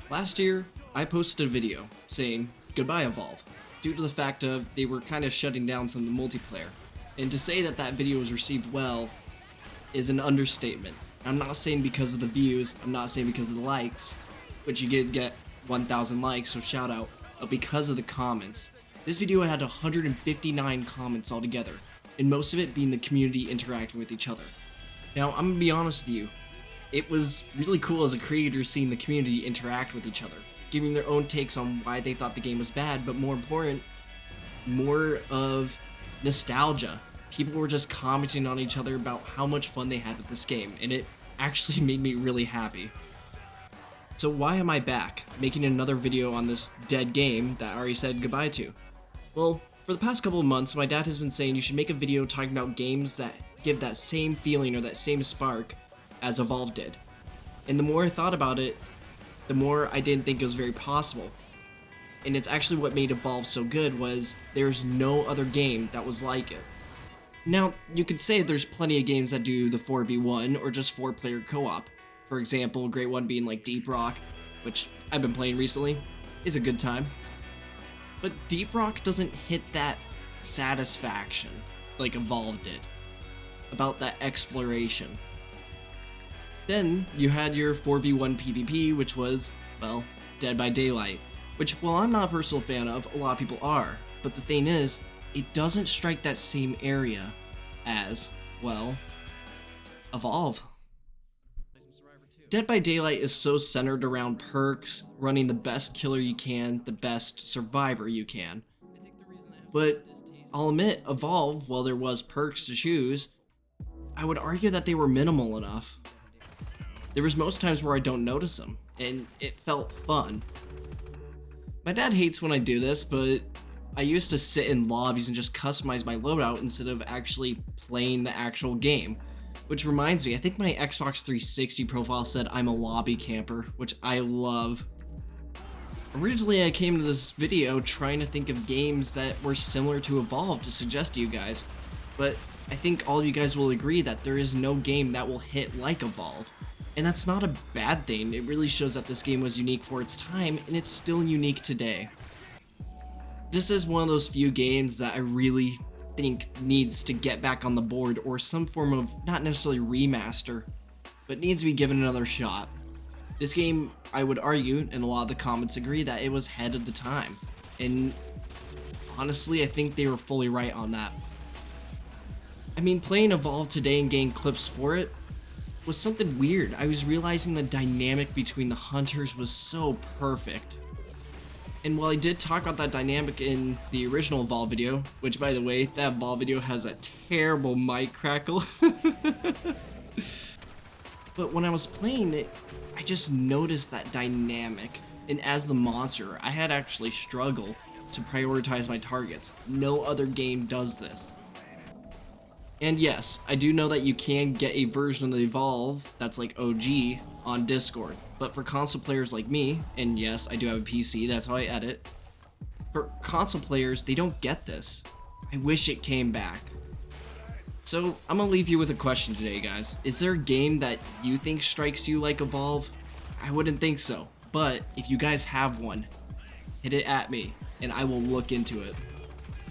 Last year, I posted a video saying goodbye Evolve, due to the fact of they were kind of shutting down some of the multiplayer. And to say that that video was received well is an understatement. I'm not saying because of the views, I'm not saying because of the likes, which you did get 1,000 likes, so shout out, but because of the comments. This video had 159 comments altogether, and most of it being the community interacting with each other. Now, I'm gonna be honest with you, it was really cool as a creator seeing the community interact with each other, giving their own takes on why they thought the game was bad, but more important, more of nostalgia. People were just commenting on each other about how much fun they had with this game, and it actually made me really happy. So why am I back, making another video on this dead game that I already said goodbye to? Well, for the past couple of months, my dad has been saying you should make a video talking about games that give that same feeling or that same spark as Evolve did. And the more I thought about it, the more I didn't think it was very possible. And it's actually what made Evolve so good was there's no other game that was like it. Now, you could say there's plenty of games that do the 4v1 or just 4-player co-op. For example, a great one being like Deep Rock, which I've been playing recently, is a good time. But Deep Rock doesn't hit that satisfaction like Evolve did, about that exploration. Then you had your 4v1 PvP, which was, well, Dead by Daylight, which while I'm not a personal fan of, a lot of people are. But the thing is, it doesn't strike that same area as, well, Evolve. Dead by Daylight is so centered around perks, running the best killer you can, the best survivor you can. But I'll admit, Evolve, while there was perks to choose, I would argue that they were minimal enough. There was most times where I don't notice them, and it felt fun. My dad hates when I do this, but I used to sit in lobbies and just customize my loadout instead of actually playing the actual game. Which reminds me, I think my Xbox 360 profile said I'm a lobby camper, which I love. Originally, I came to this video trying to think of games that were similar to Evolve to suggest to you guys, but I think all of you guys will agree that there is no game that will hit like Evolve. And that's not a bad thing, it really shows that this game was unique for its time, and it's still unique today. This is one of those few games that I really think needs to get back on the board, or some form of, not necessarily remaster, but needs to be given another shot. This game, I would argue, and a lot of the comments agree, that it was ahead of the time. And honestly, I think they were fully right on that. I mean, playing Evolve today and getting clips for it was something weird. I was realizing the dynamic between the hunters was so perfect. And while I did talk about that dynamic in the original Evolve video, which by the way, that Evolve video has a terrible mic crackle. But when I was playing it, I just noticed that dynamic. And as the monster, I had actually struggled to prioritize my targets. No other game does this. And yes, I do know that you can get a version of the Evolve that's like OG on Discord, but for console players like me, and yes, I do have a PC, that's how I edit, for console players, they don't get this. I wish it came back. So, I'm gonna leave you with a question today, guys. Is there a game that you think strikes you like Evolve? I wouldn't think so, but if you guys have one, hit it at me, and I will look into it.